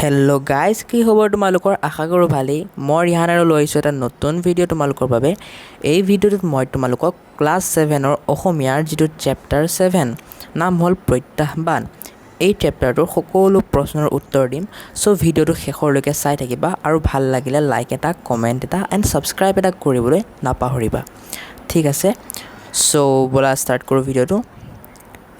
Hello' guys, কি খবৰ তোমালোকৰ? আশা কৰোঁ ভালেই। মই ৰিহান আৰু লৈ আহিছোঁ এটা নতুন ভিডিঅ' তোমালোকৰ বাবে। এই ভিডিঅ'টোত মই তোমালোকক ক্লাছ 7ৰ অসমীয়াৰ যিটো চেপ্টাৰ 7 নাম হ'ল প্ৰত্যাহ্বান, এই চেপ্টাৰটোৰ সকলো প্ৰশ্নৰ উত্তৰ দিম। চ' ভিডিঅ'টো শেষৰলৈকে চাই থাকিবা আৰু ভাল লাগিলে লাইক এটা, কমেণ্ট এটা এণ্ড ছাবস্ক্ৰাইব এটা কৰিবলৈ নাপাহৰিবা। ঠিক আছে, চ' ব'লা ষ্টাৰ্ট কৰোঁ ভিডিঅ'টো।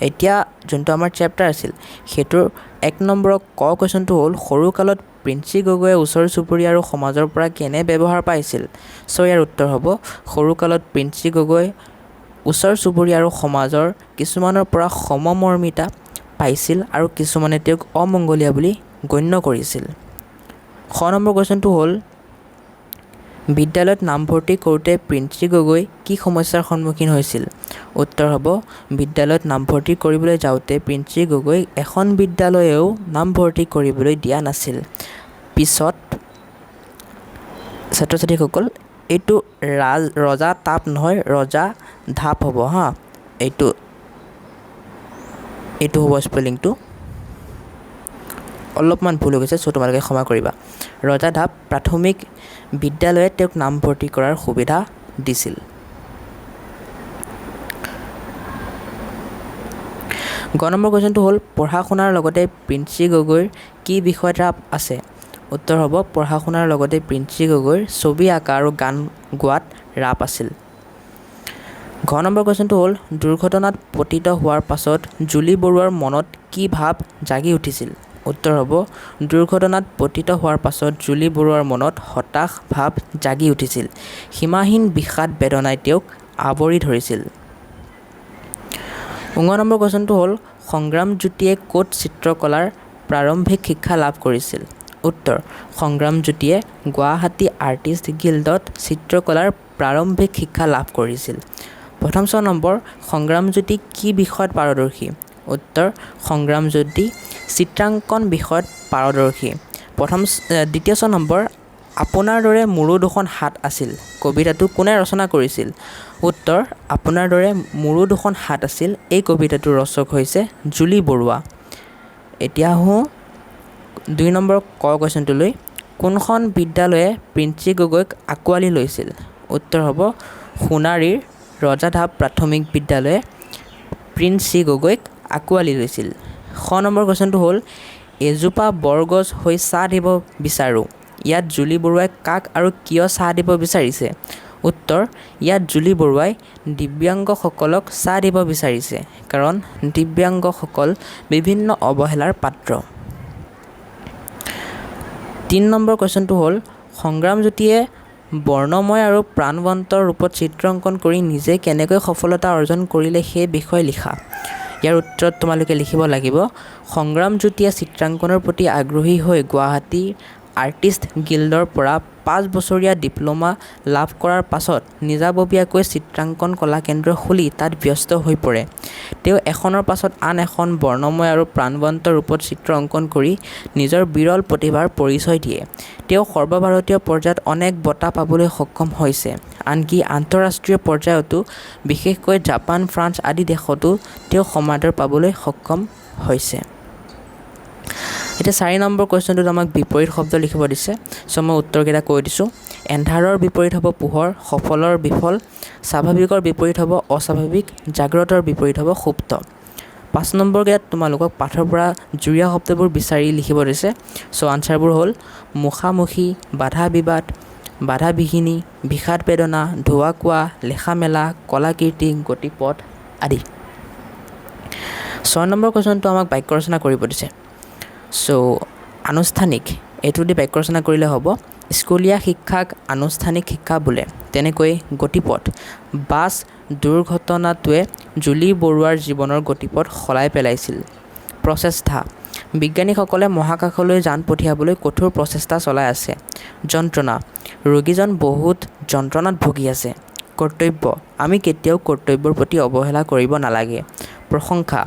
এতিয়া যোনটো আমাৰ চেপ্টাৰ আছিল সেইটোৰ 1 নম্বৰৰ কুৱেশ্যনটো হ'ল সৰুকালত প্ৰিন্সি গগৈয়ে ওচৰ চুবুৰীয়া আৰু সমাজৰ পৰা কেনে ব্যৱহাৰ পাইছিল। চ' ইয়াৰ উত্তৰ হ'ব সৰুকালত প্ৰিন্সি গগৈ ওচৰ চুবুৰীয়া আৰু সমাজৰ কিছুমানৰ পৰা সমমৰ্মিতা পাইছিল আৰু কিছুমানে তেওঁক অমংগলীয়া বুলি গণ্য কৰিছিল। খ নম্বৰ কুৱেশ্যনটো হ'ল বিদ্যালয়ত নামভৰ্তি কৰোঁতে প্ৰিন্সি গগৈ কি সমস্যাৰ সন্মুখীন হৈছিল। উত্তৰ হ'ব বিদ্যালয়ত নামভৰ্তি কৰিবলৈ যাওঁতে প্ৰিন্সি গগৈ এখন বিদ্যালয়েও নামভৰ্তি কৰিবলৈ দিয়া নাছিল। পিছত ছাত্ৰ ছাত্ৰীসকল এইটো ৰজা তাপ নহয়, ৰজা ধাপ হ'ব হা। এইটো হ'ব স্পেলিংটো অলপমান ভুল হৈ গৈছে, চ' তোমালোকে ক্ষমা কৰিবা। ৰজা ধাপ প্ৰাথমিক বিদ্যালয়ে তেওঁক নামভৰ্তি কৰাৰ সুবিধা দিছিল। গ নম্বৰ কুৱেশ্যনটো হ'ল পঢ়া শুনাৰ লগতে প্ৰিন্সি গগৈৰ কি বিষয়ত ৰাপ আছে। উত্তৰ হ'ব পঢ়া শুনাৰ লগতে প্ৰিন্সি গগৈৰ ছবি আঁকা আৰু গান গোৱাত ৰাপ আছিল। ঘ নম্বৰ কুৱেশ্যনটো হ'ল দুৰ্ঘটনাত পতিত হোৱাৰ পাছত জুলি বৰুৱাৰ মনত কি ভাৱ জাগি উঠিছিল। উত্তৰ হ'ব দুৰ্ঘটনাত পতিত হোৱাৰ পাছত জুলি বৰুৱাৰ মনত হতাশ ভাৱ জাগি উঠিছিল। সীমাহীন বিষাদ বেদনাই তেওঁক আৱৰি ধৰিছিল। 19 নম্বৰ কুৱেশ্যনটো হ'ল সংগ্ৰামজ্যোতিয়ে ক'ত চিত্ৰকলাৰ প্ৰাৰম্ভিক শিক্ষা লাভ কৰিছিল। উত্তৰ সংগ্ৰামজ্যোতিয়ে গুৱাহাটী আৰ্টিষ্ট গিল্ডত চিত্ৰকলাৰ প্ৰাৰম্ভিক শিক্ষা লাভ কৰিছিল। প্ৰথম 6 নম্বৰ সংগ্ৰামজ্যোতি কি বিষয়ত পাৰদৰ্শী। উত্তৰ সংগ্ৰামজ্যোতি চিত্ৰাংকন বিষয়ত পাৰদৰ্শী। দ্বিতীয় 6 নম্বৰ আপোনাৰ দৰে মোৰো দুখন হাত আছিল কবিতাটো কোনে ৰচনা কৰিছিল। উত্তৰ আপোনাৰ দৰে মোৰো দুখন হাত আছিল, এই কবিতাটোৰ ৰচক হৈছে জুলি বৰুৱা। এতিয়া আহোঁ 2 নম্বৰ কুৱেশ্যনটোলৈ। কোনখন বিদ্যালয়ে প্ৰিন্সি গগৈক আঁকোৱালি লৈছিল। উত্তৰ হ'ব সোণাৰীৰ ৰজাধাপ প্ৰাথমিক বিদ্যালয়ে প্ৰিন্সি গগৈক আঁকোৱালি লৈছিল। খ নম্বৰ কুৱেশ্যনটো হ'ল এজোপা বৰগছ হৈ চাহ দিব বিচাৰোঁ, ইয়াত জুলি বৰুৱাই কাক আৰু কিয় চাহ দিব বিচাৰিছে। উত্তৰ ইয়াত জুলি বৰুৱাই দিব্যাংগসকলক চাহ দিব বিচাৰিছে, কাৰণ দিব্যাংগসকল বিভিন্ন অৱহেলাৰ পাত্ৰ। 3 নম্বৰ কুৱেশ্যনটো হ'ল সংগ্ৰামজ্যোতিয়ে বৰ্ণময় আৰু প্ৰাণৱন্ত ৰূপত চিত্ৰ অংকন কৰি নিজে কেনেকৈ সফলতা অৰ্জন কৰিলে সেই বিষয়ে লিখা। ইয়াৰ উত্তৰত তোমালোকে লিখিব লাগিব সংগ্ৰামজ্যোতিয়ে চিত্ৰাংকনৰ প্ৰতি আগ্ৰহী হৈ গুৱাহাটী আৰ্টিষ্ট গিল্ডৰ পৰা 5 বছৰীয়া ডিপ্ল'মা লাভ কৰাৰ পাছত নিজাববীয়াকৈ চিত্ৰাংকন কলাকেন্দ্ৰ খুলি তাত ব্যস্ত হৈ পৰে। তেওঁ এখনৰ পাছত আন এখন বৰ্ণময় আৰু প্ৰাণৱন্ত ৰূপত চিত্ৰ অংকন কৰি নিজৰ বিৰল প্ৰতিভাৰ পৰিচয় দিয়ে। তেওঁ সৰ্বভাৰতীয় পৰ্যায়ত অনেক বঁটা পাবলৈ সক্ষম হৈছে, আনকি আন্তঃৰাষ্ট্ৰীয় পৰ্যায়তো বিশেষকৈ জাপান, ফ্ৰান্স আদি দেশতো তেওঁ সমাদৰ পাবলৈ সক্ষম হৈছে। এতিয়া 4 নম্বৰ কুৱেশ্যনটোত আমাক বিপৰীত শব্দ লিখিব দিছে। চ' মই উত্তৰকেইটা কৈ দিছোঁ। এন্ধাৰৰ বিপৰীত হ'ব পোহৰ, সফলৰ বিফল, স্বাভাৱিকৰ বিপৰীত হ'ব অস্বাভাৱিক, জাগ্ৰতৰ বিপৰীত হ'ব সুপ্ত। 5 নম্বৰকেইটাত তোমালোকক পাঠৰ পৰা জুৰীয়া শব্দবোৰ বিচাৰি লিখিব দিছে। চ' আনচাৰবোৰ হ'ল মুখামুখি, বাধা বিবাদ, বাধা বিঘিনি, বিষাদ বেদনা, ধোৱা কোৱা, লেখা মেলা, কলাকীৰ্তি, গতিপথ আদি। 6 নম্বৰ কুৱেশ্যনটো আমাক বাক্য ৰচনা কৰিব দিছে। চ' আনুষ্ঠানিক এইটো দি বাক্য ৰচনা কৰিলে হ'ব স্কুলীয়া শিক্ষাক আনুষ্ঠানিক শিক্ষা বোলে, তেনেকৈ গতিপথ বাছ দুৰ্ঘটনাটোৱে জুলি বৰুৱাৰ জীৱনৰ গতিপথ সলাই পেলাইছিল। প্ৰচেষ্টা বিজ্ঞানীসকলে মহাকাশলৈ যান পঠিয়াবলৈ কঠোৰ প্ৰচেষ্টা চলাই আছে। যন্ত্ৰণা ৰোগীজন বহুত যন্ত্ৰণাত ভুগি আছে। কৰ্তব্য আমি কেতিয়াও কৰ্তব্যৰ প্ৰতি অৱহেলা কৰিব নালাগে। প্ৰশংসা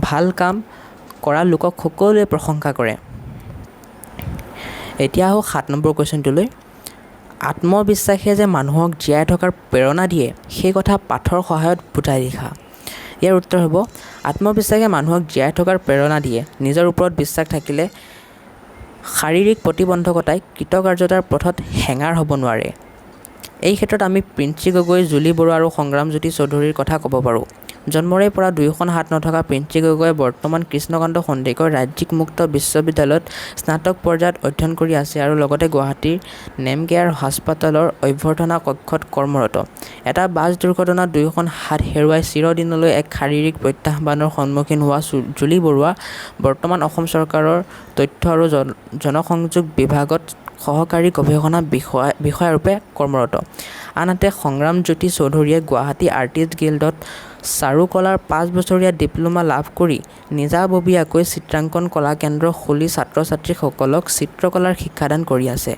ভাল কাম কৰা লোকক সকলোৱে প্ৰশংসা কৰে। এতিয়া আহোঁ 7 নম্বৰ কুৱেশ্যনটোলৈ। আত্মবিশ্বাসে যে মানুহক জীয়াই থকাৰ প্ৰেৰণা দিয়ে সেই কথা পাঠৰ সহায়ত বুজাই লিখা। ইয়াৰ উত্তৰ হ'ব আত্মবিশ্বাসে মানুহক জীয়াই থকাৰ প্ৰেৰণা দিয়ে। নিজৰ ওপৰত বিশ্বাস থাকিলে শাৰীৰিক প্ৰতিবন্ধকতাই কৃতকাৰ্যতাৰ পথত হেঙাৰ হ'ব নোৱাৰে। এই ক্ষেত্ৰত আমি প্ৰিন্সি গগৈ, জুলি বৰুৱা আৰু সংগ্ৰামজ্যোতি চৌধুৰীৰ কথা ক'ব পাৰোঁ। জন্মৰে পৰা দুয়োখন হাত নথকা প্ৰিন্সি গগৈয়ে বৰ্তমান কৃষ্ণকান্ত সন্দিকৈ ৰাজ্যিক মুক্ত বিশ্ববিদ্যালয়ত স্নাতক পৰ্যায়ত অধ্যয়ন কৰি আছে আৰু লগতে গুৱাহাটীৰ নেমকেয়াৰ হাস্পতালৰ অভ্যৰ্থনা কক্ষত কৰ্মৰত। এটা বাছ দুৰ্ঘটনাত দুয়োখন হাত হেৰুৱাই চিৰদিনলৈ এক শাৰীৰিক প্ৰত্যাহ্বানৰ সন্মুখীন হোৱা জুলি বৰুৱা বৰ্তমান অসম চৰকাৰৰ তথ্য আৰু জনসংযোগ বিভাগত সহকাৰী গৱেষণা বিষয়াৰূপে কৰ্মৰত। আনহাতে সংগ্ৰামজ্যোতি চৌধুৰীয়ে গুৱাহাটী আৰ্টিষ্ট গিল্ডত চাৰুকলাৰ 5 বছৰীয়া ডিপ্ল'মা লাভ কৰি নিজাববীয়াকৈ চিত্ৰাংকন কলা কেন্দ্ৰ খুলি ছাত্ৰ-ছাত্ৰীসকলক চিত্ৰকলাৰ শিক্ষাদান কৰি আছে।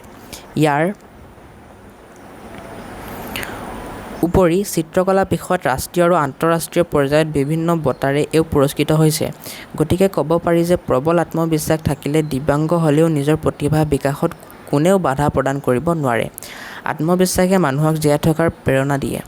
ইয়াৰ উপৰি চিত্ৰকলা বিষয়ত ৰাষ্ট্ৰীয় আৰু আন্তঃৰাষ্ট্ৰীয় পৰ্যায়ত বিভিন্ন বঁটাৰে এও পুৰস্কৃত হৈছে। গতিকে ক'ব পাৰি যে প্ৰবল আত্মবিশ্বাস থাকিলে দিব্যাংগ হ'লেও নিজৰ প্ৰতিভা বিকাশত কোনেও বাধা প্ৰদান কৰিব নোৱাৰে। আত্মবিশ্বাসে মানুহক জীয়াই থকাৰ প্ৰেৰণা দিয়ে।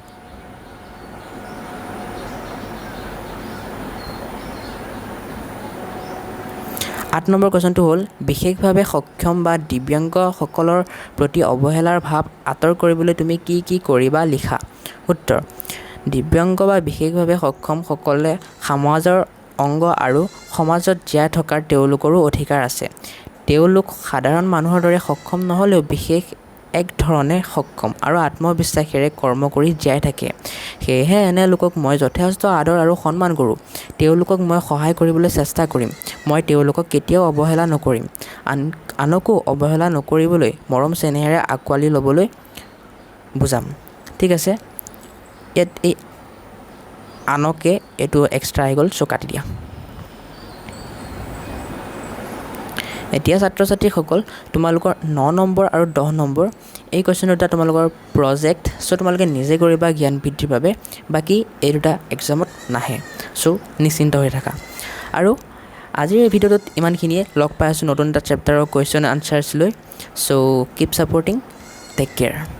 নম্বৰ কুৱেশ্যনটো হ'ল বিশেষভাৱে সক্ষম বা দিব্যাংগসকলৰ প্ৰতি অৱহেলাৰ ভাৱ আঁতৰ কৰিবলৈ তুমি কি কি কৰিবা লিখা। উত্তৰ: দিব্যাংগ বা বিশেষভাৱে সক্ষমসকলে সমাজৰ অংগ আৰু সমাজত জীয়াই থকাৰ তেওঁলোকৰো অধিকাৰ আছে। তেওঁলোক সাধাৰণ মানুহৰ দৰে সক্ষম নহ'লেও বিশেষ এক ধৰণে সক্ষম আৰু আত্মবিশ্বাসেৰে কৰ্ম কৰি জীয়াই থাকে। সেয়েহে এনে লোকক মই যথেষ্ট আদৰ আৰু সন্মান কৰোঁ। তেওঁলোকক মই সহায় কৰিবলৈ চেষ্টা কৰিম। মই তেওঁলোকক কেতিয়াও অৱহেলা নকৰিম। আনকো অৱহেলা নকৰিবলৈ মৰম চেনেহেৰে আঁকোৱালি ল'বলৈ বুজাম। ঠিক আছে, ইয়াত এই আনকে এইটো এক্সট্ৰা আহি গ'ল, চ' কাটি দিয়া। এতিয়া ছাত্ৰ-ছাত্ৰীসকল তোমালোকৰ 9 নম্বৰ আৰু 10 নম্বৰ এই কুৱেশ্যন দুটা তোমালোকৰ প্ৰজেক্ট, চ' তোমালোকে নিজে কৰিবা জ্ঞান বৃদ্ধিৰ বাবে। বাকী এই দুটা এক্সামত নাহে, চ' নিশ্চিন্ত হৈ থাকা। আৰু আজিৰ এই ভিডিঅ'টোত ইমানখিনিয়ে। লগ পাই আছোঁ নতুন এটা চেপ্টাৰৰ কুৱেশ্যন আনচাৰ্ছ লৈ। চ' কিপ ছাপৰ্টিং, টেক কেয়াৰ।